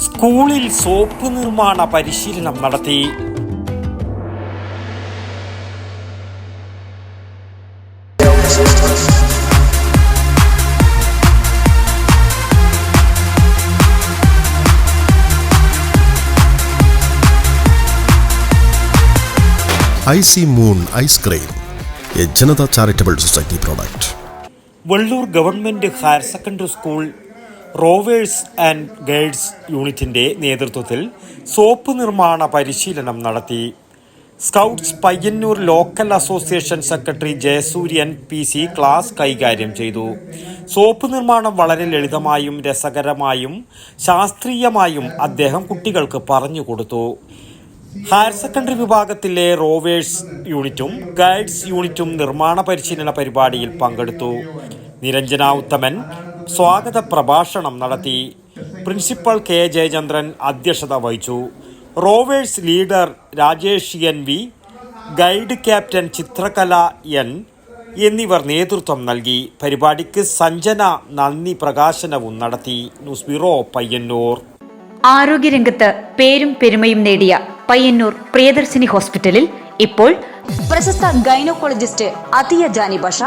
സ്കൂളിൽ സോപ്പ് നിർമ്മാണ പരിശീലനം നടത്തി. Icy moon ice cream, a Janata charitable society product. Vellur government higher secondary school rovers and guides യൂണിറ്റിന്റെ നേതൃത്വത്തിൽ സോപ്പ് നിർമ്മാണ പരിശീലനം നടത്തി. Scouts Payyanur local association secretary Jayasuryan PC class കൈകാര്യം ചെയ്തു. സോപ്പ് നിർമ്മാണം വളരെ ലളിതമായും രസകരമായും ശാസ്ത്രീയമായും അദ്ദേഹം കുട്ടികൾക്ക് പറഞ്ഞുകൊടുത്തു. ഹയർ സെക്കൻഡറി വിഭാഗത്തിലെ റോവേഴ്സ് യൂണിറ്റും ഗൈഡ്സ് യൂണിറ്റും നിർമ്മാണ പരിശീലന പരിപാടിയിൽ പങ്കെടുത്തു. നിരഞ്ജന ഉത്തമൻ സ്വാഗത പ്രഭാഷണം നടത്തി. പ്രിൻസിപ്പൽ K ജയചന്ദ്രൻ അധ്യക്ഷത വഹിച്ചു. Rovers leader Rajesh NV, guide captain Chitrakala N എന്നിവർ നേതൃത്വം നൽകി. പരിപാടിക്ക് സഞ്ജന നന്ദി പ്രകാശനവും നടത്തി. News bureau, Payyanur. ആരോഗ്യരംഗത്ത് പേരും പെരുമയും നേടിയ പയ്യന്നൂർ പ്രിയദർശിനി ഹോസ്പിറ്റലിൽ ഇപ്പോൾ പ്രശസ്ത ഗൈനക്കോളജിസ്റ്റ് അതിയ ജാനി ബഷ,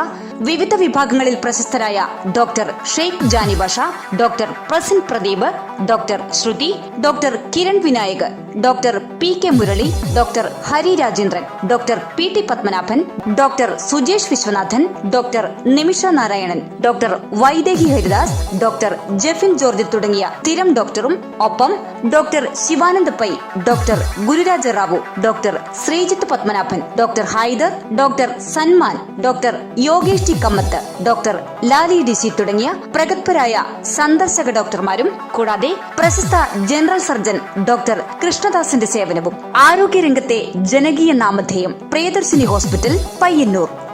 വിവിധ വിഭാഗങ്ങളിൽ പ്രശസ്തരായ doctor Sheikh Jani Basha, doctor Prasin Pradeep, doctor Shruti, doctor Kiran Vinayak, doctor PK Murali, doctor Hari Rajendran, doctor PT Padmanabhan, doctor Sujesh Viswanathan, doctor Nimisha Narayanan, doctor Vaidehi Haridas, doctor Jefin George തുടങ്ങിയ സ്ഥിരം ഡോക്ടറും ഒപ്പം doctor Shivanand Pai, doctor Gururaja Rao, doctor Sreejith Padmanabhan, doctor Haider, doctor Sanman, doctor Yogesh T Kamath, doctor Lali DC തുടങ്ങിയ പ്രഗത്ഭരായ സന്ദർശക ഡോക്ടർമാരും കൂടാതെ പ്രശസ്ത ജനറൽ സർജൻ ഡോക്ടർ കൃഷ്ണദാസിന്റെ സേവനവും. ആരോഗ്യരംഗത്തെ ജനകീയ നാമധേയം പ്രിയദർശിനി ഹോസ്പിറ്റൽ, പയ്യന്നൂർ.